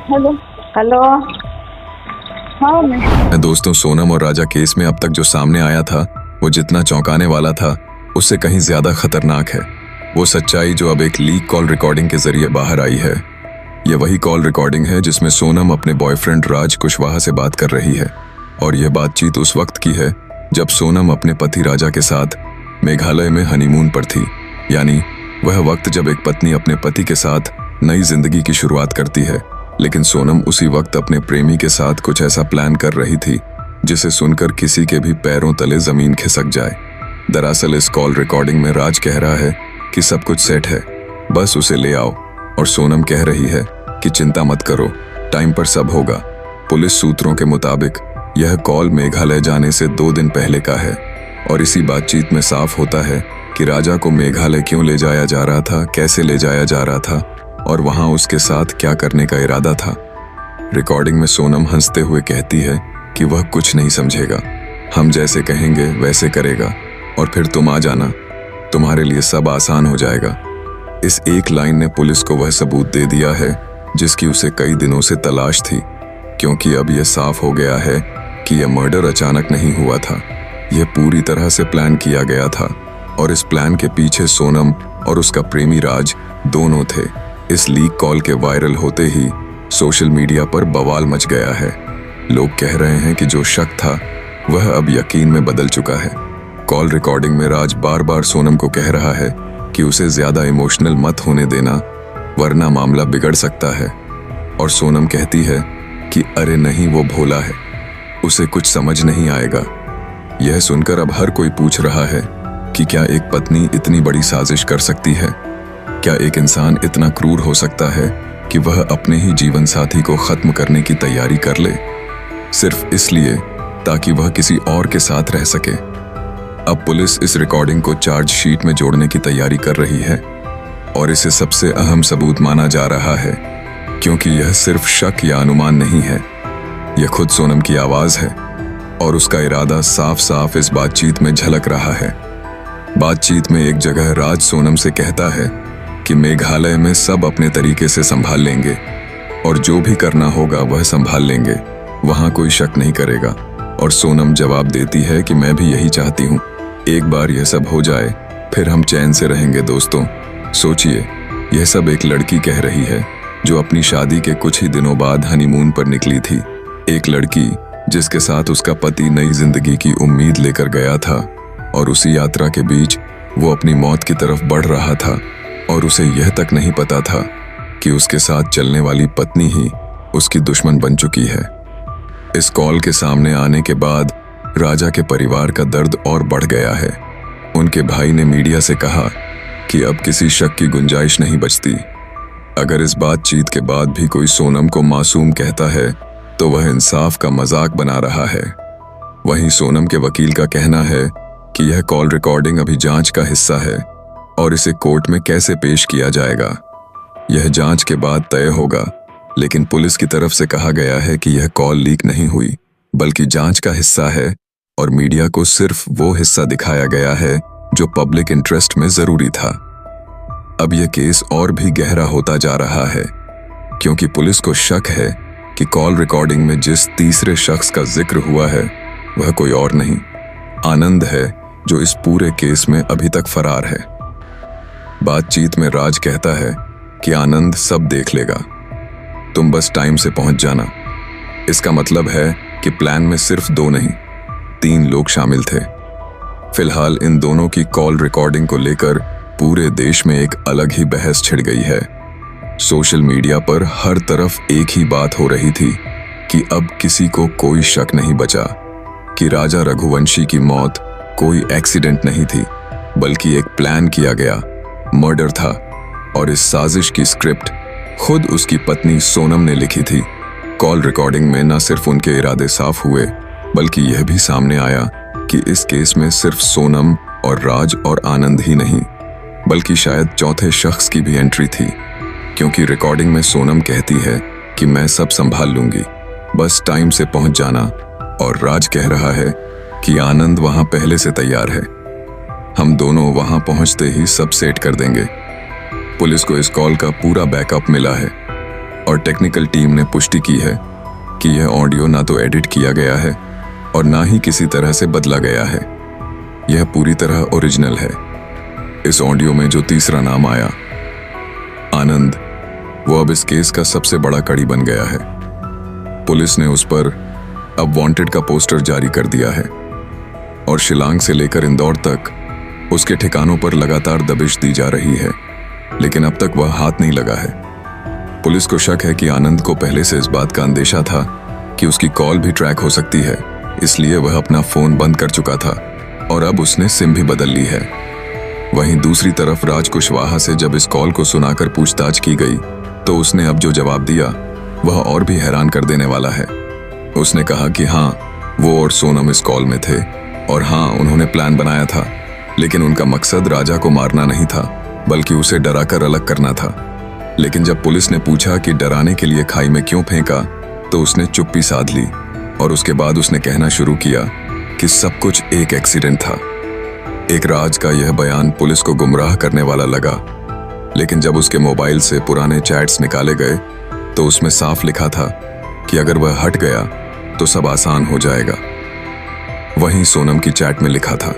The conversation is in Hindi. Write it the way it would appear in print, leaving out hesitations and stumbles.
हेलो। हेलो। हाँ मैं। दोस्तों, सोनम और राजा केस में अब तक जो सामने आया था वो जितना चौंकाने वाला था उससे कहीं ज्यादा खतरनाक है। वो सच्चाई जो अब एक लीक कॉल रिकॉर्डिंग के जरिए बाहर आई है। ये वही कॉल रिकॉर्डिंग है जिसमें सोनम अपने बॉयफ्रेंड राज कुशवाहा से बात कर रही है। और यह बातचीत उस वक्त की है जब सोनम अपने पति राजा के साथ मेघालय में हनीमून पर थी। यानी वह वक्त जब एक पत्नी अपने पति के साथ नई जिंदगी की शुरुआत करती है। लेकिन सोनम उसी वक्त अपने प्रेमी के साथ कुछ ऐसा प्लान कर रही थी जिसे सुनकर किसी के भी पैरों तले जमीन खिसक जाए। दरअसल इस कॉल रिकॉर्डिंग में राज कह रहा है कि सब कुछ सेट है, बस उसे ले आओ। और सोनम कह रही है कि चिंता मत करो, टाइम पर सब होगा। पुलिस सूत्रों के मुताबिक यह कॉल मेघालय जाने से 2 दिन पहले का है। और इसी बातचीत में साफ होता है कि राजा को मेघालय क्यों ले जाया जा रहा था, कैसे ले जाया जा रहा था और वहां उसके साथ क्या करने का इरादा था। रिकॉर्डिंग में सोनम हंसते हुए कहती है कि वह कुछ नहीं समझेगा, हम जैसे कहेंगे वैसे करेगा और फिर तुम आ जाना, तुम्हारे लिए सब आसान हो जाएगा। इस एक लाइन ने पुलिस को वह सबूत दे दिया है जिसकी उसे कई दिनों से तलाश थी। क्योंकि अब यह साफ हो गया है कि यह मर्डर अचानक नहीं हुआ था, यह पूरी तरह से प्लान किया गया था। और इस प्लान के पीछे सोनम और उसका प्रेमी राज दोनों थे। इस लीक कॉल के वायरल होते ही सोशल मीडिया पर बवाल मच गया है। लोग कह रहे हैं कि जो शक था वह अब यकीन में बदल चुका है। कॉल रिकॉर्डिंग में राज बार बार सोनम को कह रहा है कि उसे ज्यादा इमोशनल मत होने देना, वरना मामला बिगड़ सकता है। और सोनम कहती है कि अरे नहीं, वो भोला है, उसे कुछ समझ नहीं आएगा। यह सुनकर अब हर कोई पूछ रहा है कि क्या एक पत्नी इतनी बड़ी साजिश कर सकती है? क्या एक इंसान इतना क्रूर हो सकता है कि वह अपने ही जीवन साथी को खत्म करने की तैयारी कर ले, सिर्फ इसलिए ताकि वह किसी और के साथ रह सके? अब पुलिस इस रिकॉर्डिंग को चार्जशीट में जोड़ने की तैयारी कर रही है और इसे सबसे अहम सबूत माना जा रहा है, क्योंकि यह सिर्फ शक या अनुमान नहीं है, यह खुद सोनम की आवाज है और उसका इरादा साफ साफ इस बातचीत में झलक रहा है। बातचीत में एक जगह राज सोनम से कहता है कि मेघालय में सब अपने तरीके से संभाल लेंगे और जो भी करना होगा वह संभाल लेंगे, वहां कोई शक नहीं करेगा। और सोनम जवाब देती है कि मैं भी यही चाहती हूँ, एक बार यह सब हो जाए फिर हम चैन से रहेंगे। दोस्तों सोचिए, यह सब एक लड़की कह रही है जो अपनी शादी के कुछ ही दिनों बाद हनीमून पर निकली थी। एक लड़की जिसके साथ उसका पति नई जिंदगी की उम्मीद लेकर गया था और उसी यात्रा के बीच वो अपनी मौत की तरफ बढ़ रहा था और उसे यह तक नहीं पता था कि उसके साथ चलने वाली पत्नी ही उसकी दुश्मन बन चुकी है। इस कॉल के सामने आने के बाद राजा के परिवार का दर्द और बढ़ गया है। उनके भाई ने मीडिया से कहा कि अब किसी शक की गुंजाइश नहीं बचती। अगर इस बातचीत के बाद भी कोई सोनम को मासूम कहता है तो वह इंसाफ का मजाक बना रहा है। वहीं सोनम के वकील का कहना है कि यह कॉल रिकॉर्डिंग अभी जांच का हिस्सा है और इसे कोर्ट में कैसे पेश किया जाएगा यह जांच के बाद तय होगा। लेकिन पुलिस की तरफ से कहा गया है कि यह कॉल लीक नहीं हुई बल्कि जांच का हिस्सा है और मीडिया को सिर्फ वो हिस्सा दिखाया गया है जो पब्लिक इंटरेस्ट में जरूरी था। अब यह केस और भी गहरा होता जा रहा है क्योंकि पुलिस को शक है कि कॉल रिकॉर्डिंग में जिस तीसरे शख्स का जिक्र हुआ है वह कोई और नहीं, आनंद है, जो इस पूरे केस में अभी तक फरार है। बातचीत में राज कहता है कि आनंद सब देख लेगा, तुम बस टाइम से पहुंच जाना। इसका मतलब है कि प्लान में सिर्फ 2 नहीं 3 लोग शामिल थे। फिलहाल इन दोनों की कॉल रिकॉर्डिंग को लेकर पूरे देश में एक अलग ही बहस छिड़ गई है। सोशल मीडिया पर हर तरफ एक ही बात हो रही थी कि अब किसी को कोई शक नहीं बचा कि राजा रघुवंशी की मौत कोई एक्सीडेंट नहीं थी बल्कि एक प्लान किया गया मर्डर था। और इस साजिश की स्क्रिप्ट खुद उसकी पत्नी सोनम ने लिखी थी। कॉल रिकॉर्डिंग में न सिर्फ उनके इरादे साफ हुए बल्कि यह भी सामने आया कि इस केस में सिर्फ सोनम और राज और आनंद ही नहीं बल्कि शायद चौथे शख्स की भी एंट्री थी। क्योंकि रिकॉर्डिंग में सोनम कहती है कि मैं सब संभाल लूंगी, बस टाइम से पहुंच जाना। और राज कह रहा है कि आनंद वहां पहले से तैयार है, हम दोनों वहां पहुंचते ही सब सेट कर देंगे। पुलिस को इस कॉल का पूरा बैकअप मिला है। और टेक्निकल टीम ने पुष्टि की है कि यह ऑडियो ना तो एडिट किया गया है और ना ही किसी तरह से बदला गया है। यह पूरी तरह ओरिजिनल है। इस ऑडियो में जो तीसरा नाम आया, आनंद, वो अब इस केस का सबसे बड़ा कड़ी बन गया है। पुलिस ने उस पर अब वांटेड का पोस्टर जारी कर दिया है और शिलांग से लेकर इंदौर तक उसके ठिकानों पर लगातार दबिश दी जा रही है, लेकिन अब तक वह हाथ नहीं लगा है। पुलिस को शक है कि आनंद को पहले से इस बात का अंदेशा था कि उसकी कॉल भी ट्रैक हो सकती है, इसलिए वह अपना फोन बंद कर चुका था और अब उसने सिम भी बदल ली है। वहीं दूसरी तरफ राज कुशवाहा से जब इस कॉल को सुनाकर पूछताछ की गई तो उसने अब जो जवाब दिया वह और भी हैरान कर देने वाला है। उसने कहा कि हाँ, वो और सोनम इस कॉल में थे और हाँ, उन्होंने प्लान बनाया था, लेकिन उनका मकसद राजा को मारना नहीं था बल्कि उसे डराकर अलग करना था। लेकिन जब पुलिस ने पूछा कि डराने के लिए खाई में क्यों फेंका तो उसने चुप्पी साध ली और उसके बाद उसने कहना शुरू किया कि सब कुछ एक एक्सीडेंट था। एक राज का यह बयान पुलिस को गुमराह करने वाला लगा, लेकिन जब उसके मोबाइल से पुराने चैट्स निकाले गए तो उसमें साफ लिखा था कि अगर वह हट गया तो सब आसान हो जाएगा। वहीं सोनम की चैट में लिखा था,